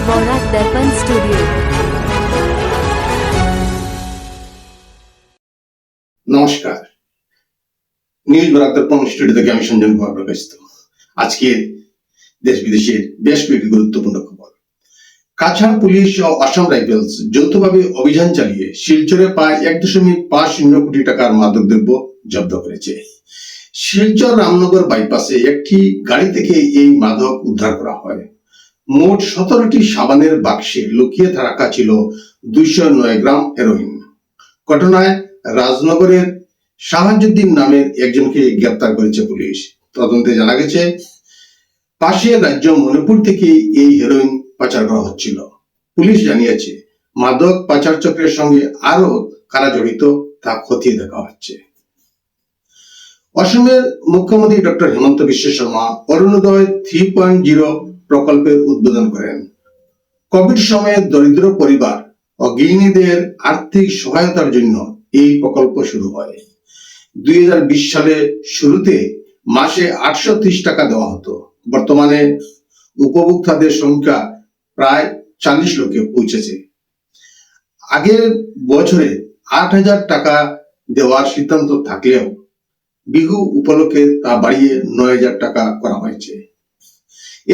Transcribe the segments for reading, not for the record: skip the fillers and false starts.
বরাক দর্পণ studio. নমস্কার, news Barak দর্পণ studio থেকে আমি সঞ্জন কুমার প্রকাশিত। আজকে দেশ বিদেশের বেশ কয়েকটি গুরুত্বপূর্ণ খবর। কাছাড় পুলিশ ও আসাম রাইফেলস যৌথভাবে অভিযান চালিয়ে শিলচরে প্রায় 1.50 কোটি টাকার মাদকদ্রব্য জব্দ করেছে। শিলচর রামনগর বাইপাসে একটি গাড়ি থেকে এই মাদক উদ্ধার করা হয়। মোট 17টি সাবানের বাক্সে লুকিয়ে রাখা ছিল 209 গ্রাম হেরোইন। ঘটনায় রাজনগরের শাহাজুদ্দিন নামের একজনকে গ্রেপ্তার করেছে পুলিশ। তদন্তে জানা গেছে পাশের রাজ্য মণিপুর থেকে এই হেরোইন পাচার করা হচ্ছিল। পুলিশ জানিয়েছে মাদক পাচার চক্রের সঙ্গে আরো কারা জড়িত তা খতিয়ে দেখা হচ্ছে। অসমের মুখ্যমন্ত্রী ডক্টর হেমন্ত বিশ্ব শর্মা অরুণোদয় 3.0 প্রকল্পের উদ্বোধন করেন। কোভিড সময়ে দরিদ্র পরিবার ও গৃহিণীদের আর্থিক সহায়তার জন্য এই প্রকল্প শুরু হয়। 2020 সালে শুরুতে মাসে 830 টাকা দেওয়া হতো। বর্তমানে উপভোক্তাদের সংখ্যা প্রায় 40 লাখে পৌঁছেছে। আগের বছরে 8,000 টাকা দেওয়ার সিদ্ধান্ত থাকলেও বিহু উপলক্ষে তা বাড়িয়ে 9,000 টাকা করা হয়েছে।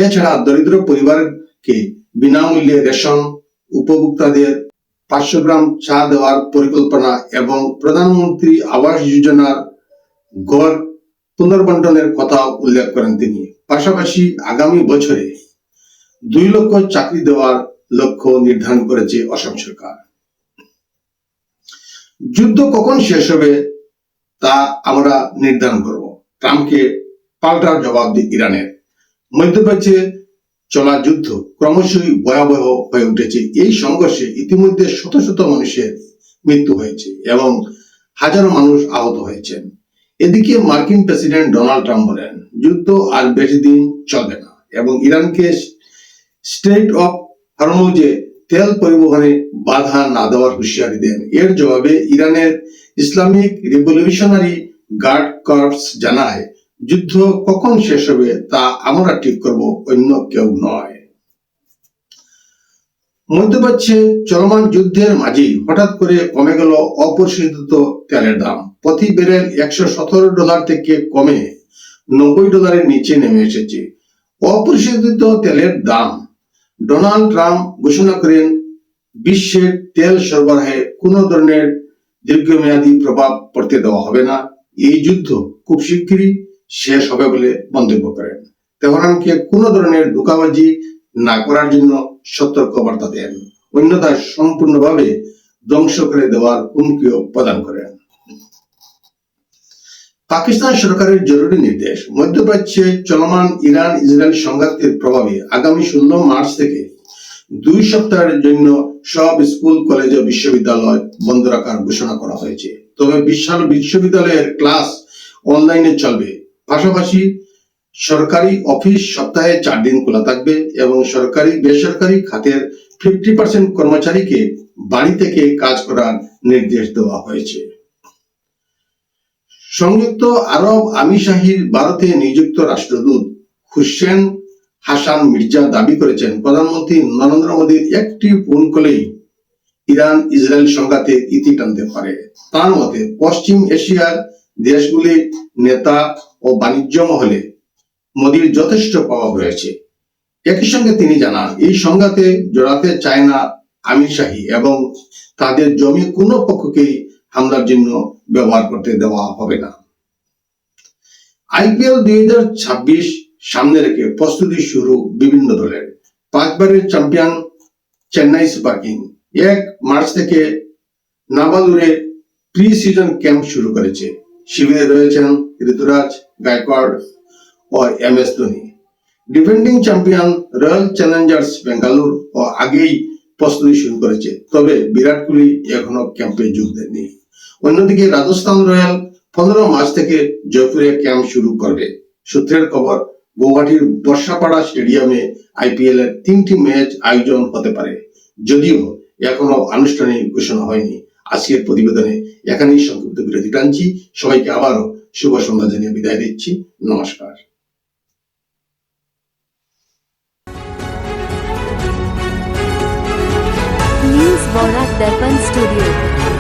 এছাড়া দরিদ্র পরিবারকে বিনামূল্যে রেশন, উপভোক্তাদের 500 গ্রাম চা দেওয়ার পরিকল্পনা এবং প্রধানমন্ত্রী আবাস যোজনার ঘর পুনর্বন্টনের কথা উল্লেখ করেন তিনি। পাশাপাশি আগামী বছরে 2 লক্ষ চাকরি দেওয়ার লক্ষ্য নির্ধারণ করেছে অসম সরকার। যুদ্ধ কখন শেষ হবে তা আমরা নির্ধারণ করব, ট্রাম্পকে পাল্টা জবাব দিয়ে ইরানের। মধ্যপ্রাচ্যে চলা যুদ্ধ ক্রমশই ভয়াবহ হয়ে উঠেছে। এই সংঘর্ষে ইতিমধ্যে শত শত মানুষের মৃত্যু হয়েছে এবং হাজারো মানুষ আহত হয়েছেন। এদিকে মার্কিন প্রেসিডেন্ট ডোনাল্ড ট্রাম্প বলেন যুদ্ধ আর বেশি দিন চলবে না এবং ইরানকে স্ট্রেইট অফ হরমুজে তেল পরিবহনে বাধা না দেওয়ার হুঁশিয়ারি দেন। এর জবাবে ইরানের ইসলামিক রিভলিউশনারি গার্ড কর্পস জানায় যুদ্ধ কখন শেষ হবে তা আমরা ঠিক করব, অন্য কেউ নয়। মধ্যপ্রাচ্যে চলমান যুদ্ধের মাঝেই হঠাৎ করে কমে গেল অপরিশোধিত তেলের দাম। প্রতি ব্যারেল $117 থেকে কমে $90 নিচে নেমে এসেছে। অপরিশোধিত তেলের দাম ডোনাল্ড ট্রাম্প ঘোষণা করেন বিশ্বের তেল সরবরাহে কোনো ধরনের দীর্ঘমেয়াদী প্রভাব পড়তে দেওয়া হবে না। এই যুদ্ধ খুব শীঘ্রই শেষ হবে বলে মন্তব্য করেন। তেহরানকে কোনো ধরনের ধোঁকাবাজি না করার জন্য সতর্কবার্তা দেন, অন্যথায় সম্পূর্ণভাবে ধ্বংস করে দেওয়ার হুমকিও প্রদান করেন। পাকিস্তান সরকারের জরুরি নির্দেশ। মধ্যপ্রাচ্যে চলমান ইরান ইসরায়েল সংঘাতের প্রভাবে আগামী 16 মার্চ থেকে 2 সপ্তাহের জন্য সব স্কুল, কলেজ ও বিশ্ববিদ্যালয় বন্ধ রাখার ঘোষণা করা হয়েছে। তবে বিশ্ববিদ্যালয়ের ক্লাস অনলাইনে চলবে। পাশাপাশি সরকারি অফিস সপ্তাহে 4 দিন খোলা থাকবে এবং সরকারি বেসরকারি খাতের 50% কর্মচারীকে বাড়ি থেকে কাজ করার নির্দেশ দেওয়া হয়েছে। সংযুক্ত আরব আমিরশাহীর ভারতে নিযুক্ত রাষ্ট্রদূত হুসেন হাসান মির্জা দাবি করেছেন প্রধানমন্ত্রী নরেন্দ্র মোদীর একটি ফোন কলেই ইরান ইসরায়েল সংঘাতে ইতি টানতে পারে। তার মতে পশ্চিম এশিয়ার দেশগুলির নেতা ও বাণিজ্য মহলে মোদীর যথেষ্ট প্রভাব রয়েছে। একই সঙ্গে তিনি জানান এই সংঘাতে জড়াতে চায় না আমিরশাহী এবং তাদের জমি কোনো পক্ষকেই হামলার জন্য ব্যবহার করতে দেওয়া হবে না। IPL 2026 সামনে রেখে প্রস্তুতি শুরু বিভিন্ন দলের। 5 বারের champion Chennai super king 1 March থেকে নাবালুরে প্রি সিজন ক্যাম্প শুরু করেছে। শিবিরে রয়েছেন ঋতুরাজ গায়কোয়াড় ও MS Dhoni. Defending champion royal challengers Bengaluru ও আগেই প্রস্তুতি শুরু করেছে, তবে বিরাট কোহলি এখনো ক্যাম্পে যোগ দেননি। অন্যদিকে রাজস্থান রয়্যাল 15 মার্চ থেকে জয়পুরে ক্যাম্প শুরু করবে। সূত্রের খবর গুয়াহাটির বর্ষাপাড়া স্টেডিয়ামে IPL এর 3টি ম্যাচ আয়োজন হতে পারে, যদিও এখনো আনুষ্ঠানিক ঘোষণা হয়নি। আজকের প্রতিবেদনে এখানেই সংক্ষিপ্ত বিরতি টানছি। সবাইকে আবারও শুভ সন্ধ্যা জানিয়ে বিদায় দিচ্ছি। নমস্কার। বরাক দর্পণ স্টুডিও।